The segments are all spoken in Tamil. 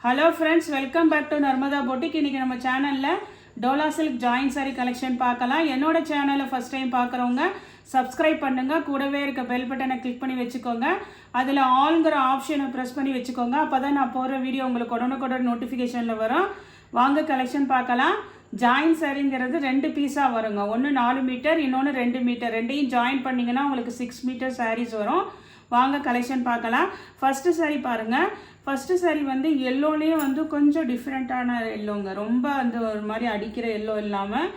Hello friends, welcome back to Narmada boutique. இன்றைக்கி நம்ம சேனலில் Dola silk join sari collection பார்க்கலாம். என்னோட சேனலை ஃபஸ்ட் டைம் பார்க்குறவங்க சப்ஸ்கிரைப் பண்ணுங்கள். கூடவே இருக்க பெல் பட்டனை கிளிக் பண்ணி வச்சுக்கோங்க. அதில் ஆல்ங்கிற ஆப்ஷனை ப்ரெஸ் பண்ணி வச்சுக்கோங்க. அப்போ தான் நான் போகிற வீடியோ உங்களுக்கு உடனுக்குடன் நோட்டிஃபிகேஷனில் வரும். வாங்க கலெக்ஷன் பார்க்கலாம். ஜாயின் சாரிங்கிறது 2 பீஸாக வருங்க. ஒன்று 4 மீட்டர், இன்னொன்று 2 மீட்டர். ரெண்டையும் ஜாயின் பண்ணிங்கன்னா உங்களுக்கு 6 மீட்டர் சாரீஸ் வரும். வாங்க கலெக்ஷன் பார்க்கலாம். ஃபஸ்ட்டு சாரீ பாருங்கள். ஃபஸ்ட்டு சாரீ வந்து எல்லோலேயே வந்து கொஞ்சம் டிஃப்ரெண்ட்டான எல்லோங்க. ரொம்ப அந்த ஒரு மாதிரி அடிக்கிற எல்லோ இல்லாமல்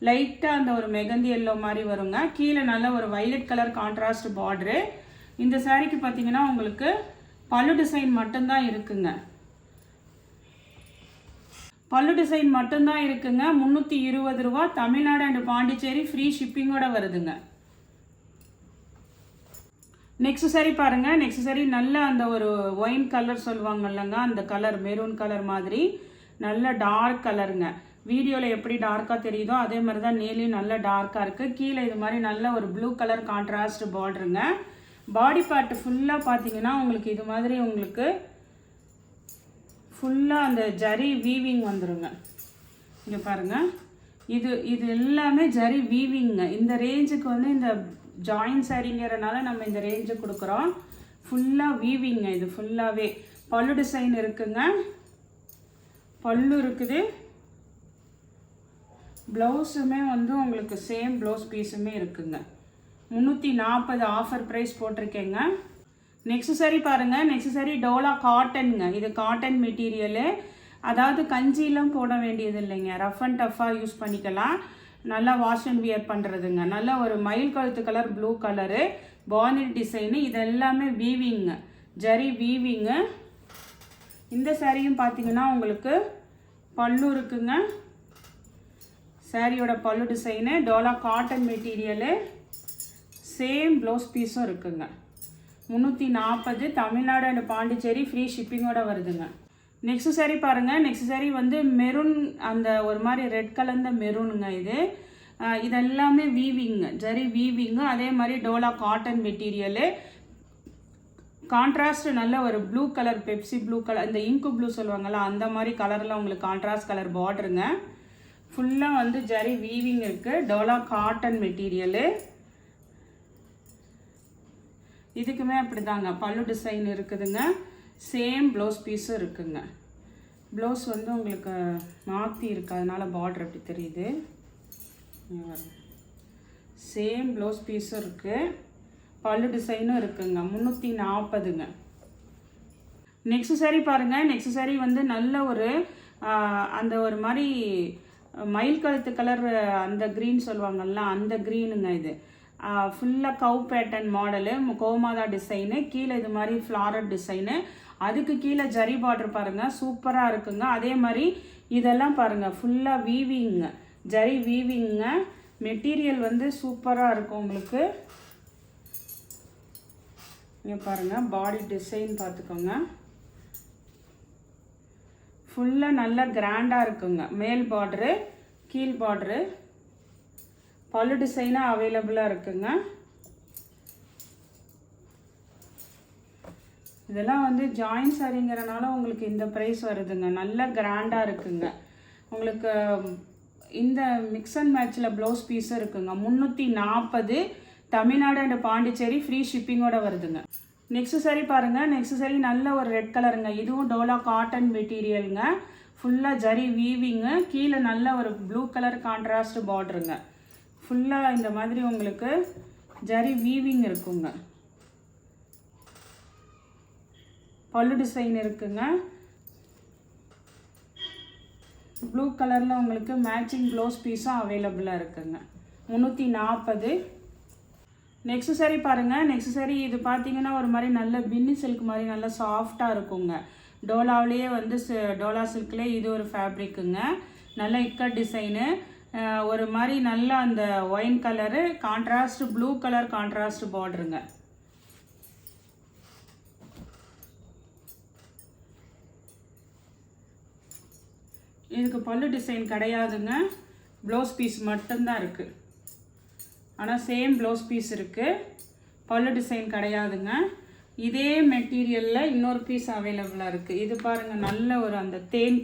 லைட்டாக அந்த ஒரு மெகந்தி எல்லோ மாதிரி வருங்க. கீழே நல்ல ஒரு வைலட் கலர் கான்ட்ராஸ்ட் பார்டரு. இந்த சாரீக்கு பார்த்தீங்கன்னா உங்களுக்கு பல்லு டிசைன் மட்டும்தான் இருக்குங்க. பல்லு டிசைன் மட்டும்தான் இருக்குங்க. 320 ரூபா. தமிழ்நாடு அண்ட் பாண்டிச்சேரி ஃப்ரீ ஷிப்பிங்கோட வருதுங்க. நெக்ஸ்ட் சாரி பாருங்க. நெக்ஸ்ட் சாரி நல்ல அந்த ஒரு ஒயின் கலர் சொல்லுவாங்க இல்லைங்க, அந்த கலர் மெரூன் கலர் மாதிரி நல்ல டார்க் கலருங்க. வீடியோவில் எப்படி டார்க்காக தெரியுதோ அதே மாதிரி தான் நேர்லையும் நல்ல டார்க்காக இருக்குது. கீழே இது மாதிரி நல்ல ஒரு ப்ளூ கலர் கான்ட்ராஸ்ட் பார்டருங்க. பாடி பார்ட் ஃபுல்லாக பார்த்தீங்கன்னா உங்களுக்கு இது மாதிரி உங்களுக்கு ஃபுல்லாக அந்த ஜரி வீவிங் வந்துடுங்க. இங்கே பாருங்கள், இது எல்லாமே ஜரி வீவிங்க. இந்த ரேஞ்சுக்கு வந்து இந்த ஜாயின் சாரிங்கிறனால நம்ம இந்த ரேஞ்சு கொடுக்குறோம். ஃபுல்லாக வீவிங்க. இது ஃபுல்லாகவே பல்லு டிசைன் இருக்குங்க. பல்லு இருக்குது. ப்ளவுஸுமே வந்து உங்களுக்கு சேம் ப்ளவுஸ் பீஸுமே இருக்குங்க. 340 ஆஃபர் ப்ரைஸ் போட்டிருக்கேங்க. நெக்ஸ்ட் சாரி பாருங்கள். நெக்ஸ்ட் சாரி டோலா காட்டனுங்க. இது காட்டன் மெட்டீரியலு. அதாவது கஞ்சிலாம் போட வேண்டியது இல்லைங்க. ரஃப் அண்ட் டஃப்பாக யூஸ் பண்ணிக்கலாம். நல்லா வாஷ் அண்ட் வியர் பண்ணுறதுங்க. நல்லா ஒரு மயில் கழுத்து கலர் ப்ளூ கலரு பானிட் டிசைனு. இது எல்லாமே வீவிங்க, ஜரி வீவிங்கு. இந்த சாரியும் பார்த்தீங்கன்னா உங்களுக்கு பல்லு இருக்குங்க. சாரியோட பல்லு design Dola cotton material. Same blouse பீஸும் இருக்குங்க. 340. தமிழ்நாடு அண்ட் பாண்டிச்சேரி ஃப்ரீ ஷிப்பிங்கோட வருதுங்க. நெக்ஸ்ட் சாரீ பாருங்கள். நெக்ஸ்ட் சாரீ வந்து மெரூன், அந்த ஒரு மாதிரி ரெட் கலர்ந்த மெரூனுங்க. இது எல்லாமே வீவிங்க, ஜரி வீவிங்கு. அதே மாதிரி டோலா காட்டன் மெட்டீரியலு. கான்ட்ராஸ்ட் நல்ல ஒரு blue colour, Pepsi blue colour, இந்த இங்கு ப்ளூ சொல்லுவாங்கள்ல அந்த மாதிரி கலரில் உங்களுக்கு கான்ட்ராஸ்ட் கலர் பார்டருங்க. ஃபுல்லாக வந்து ஜரி வீவிங் இருக்குது. Dola cotton material. இதுக்குமே அப்படி தாங்க பல்லு டிசைன் இருக்குதுங்க. சேம் ப்ளவுஸ் பீஸும் இருக்குங்க. ப்ளவுஸ் வந்து உங்களுக்கு மாற்றி இருக்குது, அதனால் பார்டர் அப்படி தெரியுது. சேம் ப்ளவுஸ் பீஸும் இருக்குது. பல்லு டிசைனும் இருக்குங்க. 340ங்க. நெக்ஸ்ட் சாரீ பாருங்கள். நெக்ஸ்ட் சாரீ வந்து நல்ல ஒரு அந்த ஒரு மாதிரி மயில் கழுத்து கலர், அந்த க்ரீன் சொல்லுவாங்கள்ல அந்த க்ரீனுங்க. இது ஃபுல்லாக கவ் பேட்டர்ன் மாடலு, கோமாதா டிசைனு. கீழே இது மாதிரி ஃப்ளாரட் டிசைனு. அதுக்கு கீழே ஜரி பார்டர் பாருங்கள், சூப்பராக இருக்குங்க. அதே மாதிரி இதெல்லாம் பாருங்கள் ஃபுல்லாக வீவிங்க, ஜரி வீவிங்க. மெட்டீரியல் வந்து சூப்பராக இருக்கும் உங்களுக்கு. இங்கே பாருங்கள் பாடி டிசைன் பார்த்துக்கோங்க. ஃபுல்லாக நல்லா கிராண்டாக இருக்குங்க. மேல் பார்டரு, கீழ் பார்டரு. பல்லு டிசைனாக அவைலபிளாக இருக்குங்க. இதெல்லாம் வந்து ஜாயின் சாரிங்கிறனால உங்களுக்கு இந்த ப்ரைஸ் வருதுங்க. நல்ல கிராண்டாக இருக்குங்க. உங்களுக்கு இந்த மிக்ஸ் அண்ட் மேட்சில் ப்ளவுஸ் பீஸும் இருக்குங்க. 340. தமிழ்நாடு அண்ட் பாண்டிச்சேரி ஃப்ரீ ஷிப்பிங்கோட வருதுங்க. நெக்ஸ்ட் சாரி பாருங்கள். நெக்ஸ்ட் சாரி நல்ல ஒரு ரெட் கலருங்க. இதுவும் டோலா காட்டன் மெட்டீரியலுங்க. ஃபுல்லாக ஜரி வீவிங்கு. கீழே நல்ல ஒரு ப்ளூ கலர் கான்ட்ராஸ்ட் பார்டருங்க. ஃபுல்லாக இந்த மாதிரி உங்களுக்கு ஜரி வீவிங் இருக்குங்க. பல்லு டிசைன் இருக்குங்க. ப்ளூ கலரில் உங்களுக்கு மேட்சிங் ப்ளவுஸ் பீஸும் அவைலபிளாக இருக்குங்க. 340. நெக்ஸ்ட் சாரீ பாருங்கள். நெக்ஸ்ட் சாரீ இது பார்த்தீங்கன்னா ஒரு மாதிரி நல்ல பின்னி சில்க் மாதிரி நல்லா சாஃப்டாக இருக்குங்க. டோலாவிலேயே வந்து டோலா சில்க்லேயே இது ஒரு ஃபேப்ரிக்குங்க. நல்ல இக்கட் டிசைனு. ஒரு மாதிரி நல்ல அந்த wine colour, contrast blue colour contrast பார்டருங்க. இதுக்கு பல்லு டிசைன் கிடையாதுங்க. ப்ளவுஸ் பீஸ் மட்டும்தான் இருக்குது. ஆனால் சேம் ப்ளவுஸ் பீஸ் இருக்குது. பல்லு டிசைன் கிடையாதுங்க. இதே மெட்டீரியலில் இன்னொரு பீஸ் அவைலபிளாக இருக்குது. இது பாருங்கள், நல்ல ஒரு அந்த தேன்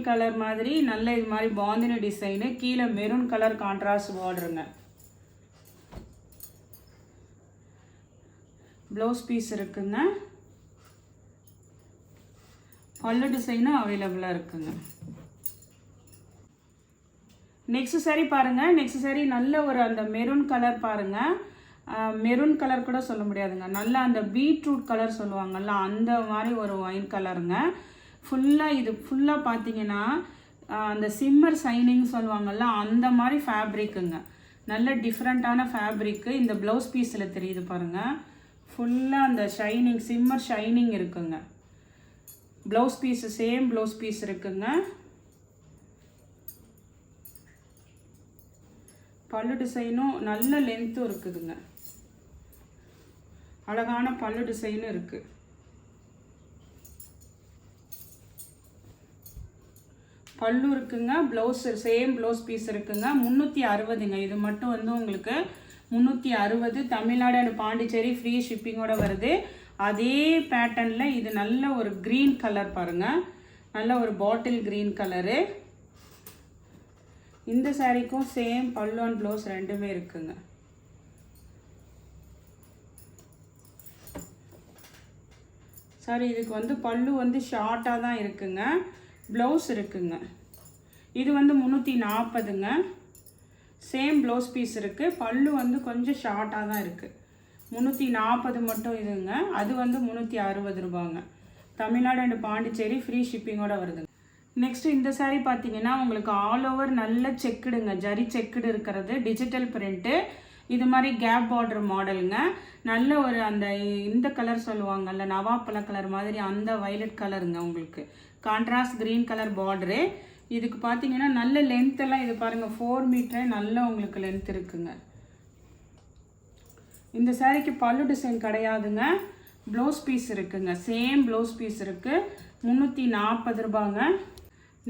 கலர் மாதிரி நல்ல இது மாதிரி பாந்தினி டிசைனு. கீழே மெரூன் கலர் கான்ட்ராஸ்ட் பார்டருங்க. ப்ளவுஸ் பீஸ் இருக்குங்க. பல்லு டிசைனும் அவைலபிளாக இருக்குங்க. நெக்ஸ்ட் சாரி பாருங்கள். நெக்ஸ்ட் சாரி நல்ல ஒரு அந்த மெரூன் கலர் பாருங்கள். மெரூன் கலர் கூட சொல்ல முடியாதுங்க, நல்ல அந்த பீட்ரூட் கலர் சொல்லுவாங்கள்ல அந்த மாதிரி ஒரு ஒயின் கலருங்க. ஃபுல்லாக இது ஃபுல்லாக பார்த்தீங்கன்னா அந்த சிம்மர் சைனிங் சொல்லுவாங்கள்ல அந்த மாதிரி ஃபேப்ரிக்குங்க. நல்ல டிஃப்ரெண்ட்டான ஃபேப்ரிக்கு. இந்த ப்ளவுஸ் பீஸில் தெரியுது பாருங்கள், ஃபுல்லாக அந்த ஷைனிங் சிம்மர் ஷைனிங் இருக்குங்க. Blouse piece same blouse piece இருக்குங்க. பல்லு டிசைனும் நல்ல லென்த்தும் இருக்குதுங்க. அழகான பல்லு டிசைனும் இருக்குது. பல்லு இருக்குங்க. ப்ளவுஸ் சேம் ப்ளவுஸ் பீஸ் இருக்குங்க. 360ங்க. இது மட்டும் வந்து உங்களுக்கு 360. தமிழ்நாடு அண்ட் பாண்டிச்சேரி ஃப்ரீ ஷிப்பிங்கோட வருது. அதே பேட்டர்னில் இது நல்ல ஒரு க்ரீன் கலர் பாருங்கள், நல்ல ஒரு பாட்டில் க்ரீன் கலரு. இந்த சாரீக்கும் சேம் பல்லு அண்ட் ப்ளவுஸ் ரெண்டுமே இருக்குங்க. சாரி இதுக்கு வந்து பல்லு வந்து ஷார்ட்டாக தான் இருக்குங்க, ப்ளவுஸ் இருக்குங்க. இது வந்து 340ங்க. சேம் ப்ளவுஸ் பீஸ் இருக்குது. பல்லு வந்து கொஞ்சம் ஷார்ட்டாக தான் இருக்குது. 340 மட்டும் இதுங்க. அது வந்து 360 ரூபாங்க. தமிழ்நாடு அண்ட் பாண்டிச்சேரி ஃப்ரீ ஷிப்பிங்கோட வருதுங்க. நெக்ஸ்ட்டு இந்த சாரீ பார்த்தீங்கன்னா உங்களுக்கு ஆல் ஓவர் நல்ல செக்குடுங்க, ஜரி செக்குடு இருக்கிறது, டிஜிட்டல் பிரிண்ட்டு. இது மாதிரி கேப் பார்டர் மாடலுங்க. நல்ல ஒரு அந்த இந்த கலர் சொல்லுவாங்கல்ல நவாப்பழ கலர் மாதிரி அந்த வயலட் கலருங்க. உங்களுக்கு கான்ட்ராஸ்ட் க்ரீன் கலர் பார்டரு. இதுக்கு பார்த்தீங்கன்னா நல்ல லென்த்தெல்லாம் இது பாருங்கள் 4 மீட்டரே நல்ல உங்களுக்கு லென்த் இருக்குங்க. இந்த சாரீக்கு பல்லு டிசைன் கிடையாதுங்க, ப்ளவுஸ் பீஸ் இருக்குங்க. சேம் ப்ளவுஸ் பீஸ் இருக்குது. 340 ரூபாங்க.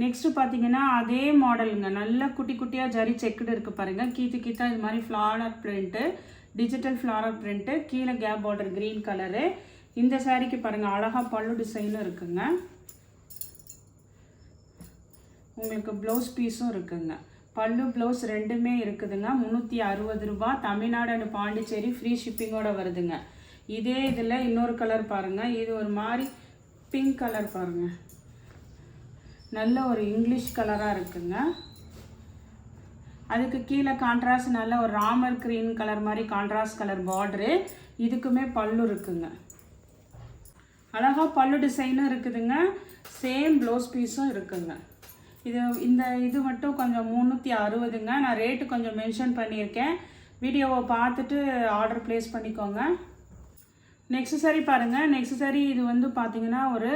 நெக்ஸ்ட்டு பார்த்தீங்கன்னா அதே மாடலுங்க, நல்ல குட்டி குட்டியாக ஜரி செக்குடு இருக்குது பாருங்கள். கீத்தா இது மாதிரி floral print, digital floral print. கீழே கேப் பார்டர் க்ரீன் கலரு. இந்த சாரீக்கு பாருங்கள் அழகாக பல்லு டிசைனும் இருக்குங்க. உங்களுக்கு ப்ளவுஸ் பீஸும் இருக்குங்க. பல்லு ப்ளவுஸ் ரெண்டுமே இருக்குதுங்க. 360 ரூபா. தமிழ்நாடு அண்ட் பாண்டிச்சேரி ஃப்ரீ ஷிப்பிங்கோட வருதுங்க. இதே இதில் இன்னொரு கலர் பாருங்கள். இது ஒரு மாதிரி பிங்க் கலர் பாருங்கள், நல்ல ஒரு இங்கிலீஷ் கலராக இருக்குங்க. அதுக்கு கீழே கான்ட்ராஸ்ட் நல்ல ஒரு ராமர் க்ரீன் கலர் மாதிரி கான்ட்ராஸ்ட் கலர் பார்டரு. இதுக்குமே பல்லு இருக்குங்க. அழகாக பல்லு டிசைனும் இருக்குதுங்க. சேம் ப்ளவுஸ் பீஸும் இருக்குங்க. இது மட்டும் கொஞ்சம் 360ங்க. நான் ரேட்டு கொஞ்சம் மென்ஷன் பண்ணியிருக்கேன். வீடியோவை பார்த்துட்டு ஆர்டர் ப்ளேஸ் பண்ணிக்கோங்க. நெக்ஸ்ட் சாரீ பாருங்கள். நெக்ஸ்ட் சாரீ இது வந்து பார்த்தீங்கன்னா ஒரு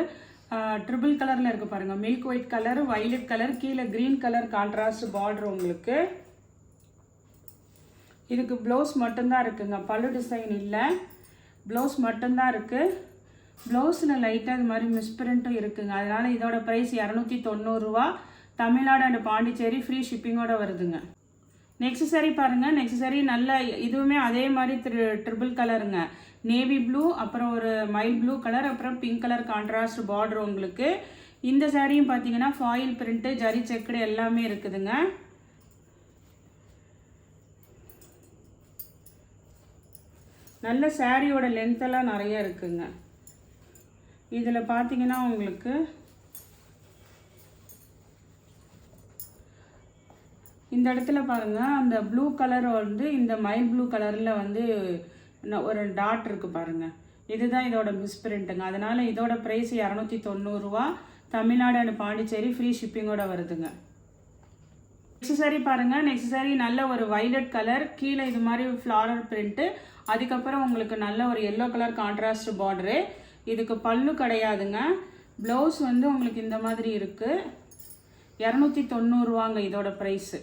ட்ரிபிள் கலரில் இருக்குது பாருங்கள். Milk white colour, violet colour, கீழே க்ரீன் கலர் கான்ட்ராஸ்ட் பார்டர் உங்களுக்கு. இதுக்கு ப்ளவுஸ் மட்டும்தான் இருக்குங்க, பல்லு டிசைன் இல்லை, ப்ளவுஸ் மட்டும்தான் இருக்குது. ப்ளவுஸில் லைட்டாக இது மாதிரி மிஸ்பிரிண்ட்டும் இருக்குங்க. அதனால் இதோட ப்ரைஸ் 290 ரூபா. தமிழ்நாடு அண்ட் பாண்டிச்சேரி ஃப்ரீ ஷிப்பிங்கோட வருதுங்க. நெக்ஸ்ட் சாரீ பாருங்கள். நெக்ஸ்ட் சாரீ நல்ல இதுவுமே அதே மாதிரி ட்ரிபிள் கலருங்க. நேவி ப்ளூ, அப்புறம் ஒரு மைல் ப்ளூ கலர், அப்புறம் பிங்க் கலர் கான்ட்ராஸ்ட் பார்டர் உங்களுக்கு. இந்த சாரியும் பார்த்தீங்கன்னா ஃபாயில் பிரிண்ட்டு, ஜரி செக்குடு எல்லாமே இருக்குதுங்க. நல்ல சாரியோட லென்த்தெல்லாம் நிறைய இருக்குங்க. இதில் பார்த்தீங்கன்னா உங்களுக்கு இந்த இடத்துல பாருங்கள் அந்த ப்ளூ கலர் வந்து இந்த மைல் ப்ளூ கலரில் வந்து ஒரு டாட் இருக்குது பாருங்கள். இதுதான் இதோட மிஸ்பிரிண்ட்டுங்க. அதனால் இதோட ப்ரைஸ் 290 ரூபா. தமிழ்நாடு அண்ட் பாண்டிச்சேரி ஃப்ரீ ஷிப்பிங்கோட வருதுங்க. நெக்ஸ்ட் சாரீ பாருங்கள். நெக்ஸ்ட் சாரீ நல்ல ஒரு வைலட் கலர், கீழே இது மாதிரி ஃப்ளாரல் பிரிண்ட்டு, அதுக்கப்புறம் உங்களுக்கு நல்ல ஒரு எல்லோ கலர் கான்ட்ராஸ்ட் பார்டரு. இதுக்கு பல்லு கிடையாதுங்க. ப்ளவுஸ் வந்து உங்களுக்கு இந்த மாதிரி இருக்குது. 290 ரூபாங்க இதோட ப்ரைஸு.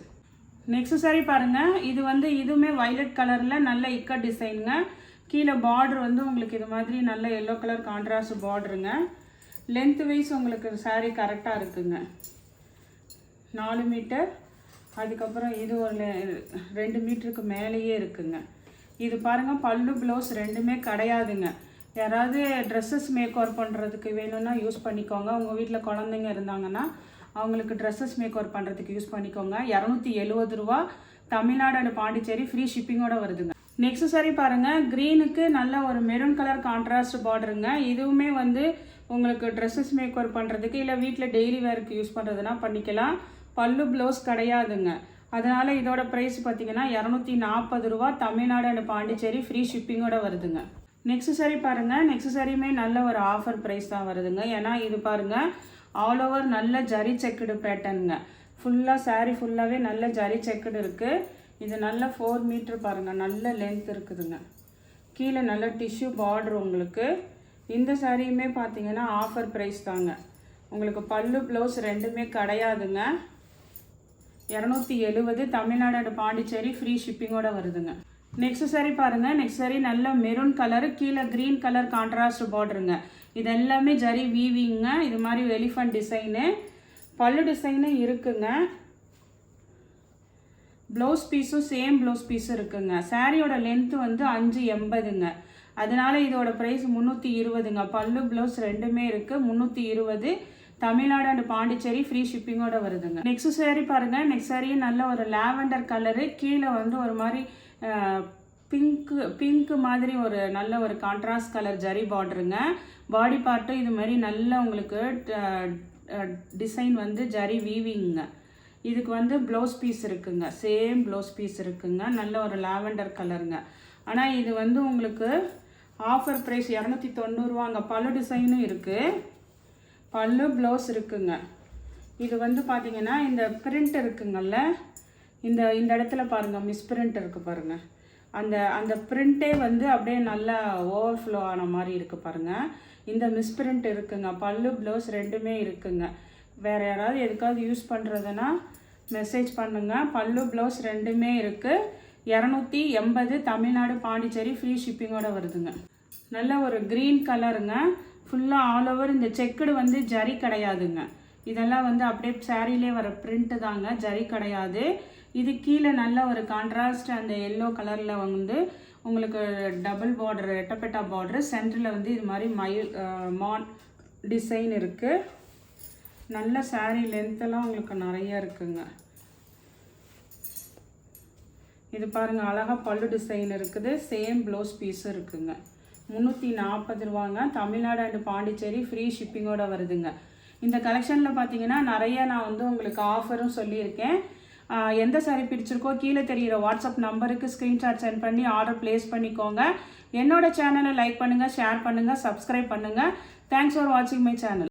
நெக்ஸ்ட் சாரீ பாருங்கள். இது வந்து இதுவுமே வைலட் கலரில் நல்ல இக்கட் டிசைனுங்க. கீழே பார்டர் வந்து உங்களுக்கு இது மாதிரி நல்ல எல்லோ கலர் கான்ட்ராஸ்ட் பார்டருங்க. லென்த் வைஸ் உங்களுக்கு சாரீ கரெக்டாக இருக்குங்க. 4 மீட்டர், அதுக்கப்புறம் இது ஒரு 2 மீட்டருக்கு மேலேயே இருக்குங்க. இது பாருங்கள், பல்லு ப்ளவுஸ் ரெண்டுமே கிடையாதுங்க. யாராவது ட்ரெஸ்ஸஸ் மேக் ஓவர் பண்ணுறதுக்கு வேணும்னா யூஸ் பண்ணிக்கோங்க. உங்கள் வீட்டில் குழந்தைங்க இருந்தாங்கன்னா அவங்களுக்கு ட்ரெஸ்ஸஸ் மேக் ஓவர் பண்ணுறதுக்கு யூஸ் பண்ணிக்கோங்க. 270 ரூபா, தமிழ்நாடு அண்ட் பாண்டிச்சேரி, ஃப்ரீ ஷிப்பிங்கோட வருதுங்க. நெக்ஸ்ட் சாரி பாருங்கள், க்ரீனுக்கு நல்ல ஒரு மெரூன் கலர் கான்ட்ராஸ்ட் பார்டருங்க. இதுவுமே வந்து உங்களுக்கு ட்ரெஸ்ஸஸ் மேக் ஓவர் பண்ணுறதுக்கு இல்லை வீட்டில் டெய்லி வேருக்கு யூஸ் பண்ணுறதுனா பண்ணிக்கலாம். பல்லு ப்ளவுஸ் கிடையாதுங்க. அதனால் இதோட ப்ரைஸ் பார்த்தீங்கன்னா 240 ரூபா, தமிழ்நாடு அண்ட் பாண்டிச்சேரி, ஃப்ரீ ஷிப்பிங்கோட வருதுங்க. நெக்ஸ்ட் சாரி பாருங்கள், நெக்ஸ்ட் சாரியுமே நல்ல ஒரு ஆஃபர் ப்ரைஸ் தான் வருதுங்க. ஏன்னா இது பாருங்கள், ஆல் ஓவர் நல்ல ஜரி செக்குடு பேட்டர்னுங்க. ஃபுல்லாக சாரீ ஃபுல்லாகவே நல்ல ஜரி செக்குடு இருக்குது. இது நல்ல 4 மீட்டர் பாருங்கள், நல்ல லென்த் இருக்குதுங்க. கீழே நல்ல டிஷ்யூ பார்டர் உங்களுக்கு. இந்த சாரியுமே பார்த்தீங்கன்னா ஆஃபர் ப்ரைஸ் தாங்க. உங்களுக்கு பல்லு ப்ளவுஸ் ரெண்டுமே கிடையாதுங்க. 270, தமிழ்நாடு அண்ட் பாண்டிச்சேரி, ஃப்ரீ ஷிப்பிங்கோட வருதுங்க. நெக்ஸ்ட் சாரி பாருங்கள், நெக்ஸ்ட் சாரி நல்ல மெரூன் கலரு, கீழே க்ரீன் கலர் கான்ட்ராஸ்ட் பார்டருங்க. இது எல்லாமே ஜரி வீவிங்க. இது மாதிரி எலிஃபண்ட் டிசைனு, பல்லு டிசைனு இருக்குங்க. ப்ளவுஸ் பீஸும் சேம் ப்ளவுஸ் பீஸும் இருக்குங்க. சாரியோட லென்த்து வந்து 580ங்க. அதனால இதோட ப்ரைஸ் 320ங்க. பல்லு ப்ளவுஸ் ரெண்டுமே இருக்குது, 320, தமிழ்நாடு அண்ட் பாண்டிச்சேரி, ஃப்ரீ ஷிப்பிங்கோட வருதுங்க. நெக்ஸ்ட் சாரி பாருங்கள், நெக்ஸ்ட் சாரியும் நல்ல ஒரு லாவெண்டர் கலரு, கீழே வந்து ஒரு மாதிரி பிங்க்கு மாதிரி ஒரு நல்ல ஒரு கான்ட்ராஸ்ட் கலர் ஜரி பார்டருங்க. பாடி பார்ட்டும் இது மாதிரி நல்ல உங்களுக்கு டிசைன் வந்து ஜரி வீவிங்க. இதுக்கு வந்து ப்ளவுஸ் பீஸ் இருக்குங்க, சேம் ப்ளவுஸ் பீஸ் இருக்குங்க. நல்ல ஒரு லாவெண்டர் கலருங்க. ஆனால் இது வந்து உங்களுக்கு ஆஃபர் ப்ரைஸ் 290 ரூபாங்க. பல்லு டிசைனும் இருக்குது, பல்லு ப்ளவுஸ் இருக்குங்க. இது வந்து பார்த்தீங்கன்னா இந்த பிரிண்ட் இருக்குங்கல்ல, இந்த இடத்துல பாருங்கள் மிஸ் பிரிண்ட் இருக்குது பாருங்கள். அந்த பிரிண்ட்டே வந்து அப்படியே நல்லா ஓவர்ஃப்ளோ ஆன மாதிரி இருக்குது பாருங்கள். இந்த மிஸ் பிரிண்ட் இருக்குங்க. பல்லு ப்ளவுஸ் ரெண்டுமே இருக்குங்க. வேறு யாராவது எதுக்காவது யூஸ் பண்ணுறதுனா மெசேஜ் பண்ணுங்கள். பல்லு ப்ளவுஸ் ரெண்டுமே இருக்குது. 280, தமிழ்நாடு பாண்டிச்சேரி, ஃப்ரீ ஷிப்பிங்கோட வருதுங்க. நல்ல ஒரு க்ரீன் கலருங்க. ஃபுல்லாக ஆல் ஓவர் இந்த செக்குடு வந்து ஜரி கிடையாதுங்க. இதெல்லாம் வந்து அப்படியே சாரிலே வர பிரிண்ட்டு தாங்க, ஜரி கிடையாது. இது கீழே நல்ல ஒரு கான்ட்ராஸ்ட் அந்த எல்லோ கலரில் வந்து உங்களுக்கு டபுள் பார்டர், ரெட்டப்பெட்டா பார்டரு, சென்டரில் வந்து இது மாதிரி மான் டிசைன் இருக்குது. நல்ல சாரீ லென்த்தெல்லாம் உங்களுக்கு நிறைய இருக்குங்க. இது பாருங்கள், அழகாக பல்லு டிசைன் இருக்குது, சேம் ப்ளவுஸ் பீஸும் இருக்குங்க. 340 ரூபாங்க, தமிழ்நாடு அண்ட் பாண்டிச்சேரி, ஃப்ரீ ஷிப்பிங்கோட வருதுங்க. இந்த கலெக்ஷனில் பார்த்தீங்கன்னா நிறைய நான் வந்து உங்களுக்கு ஆஃபரும் சொல்லியிருக்கேன். எந்த சாரி பிடிச்சிருக்கோ கீழே தெரிகிற வாட்ஸ்அப் நம்பருக்கு ஸ்க்ரீன்ஷாட் சென்ட் பண்ணி ஆர்டர் ப்ளேஸ் பண்ணிக்கோங்க. என்னோட சேனலை லைக் பண்ணுங்கள், ஷேர் பண்ணுங்கள், சப்ஸ்கிரைப் பண்ணுங்கள். தேங்க்ஸ் ஃபார் வாட்சிங் மை சேனல்.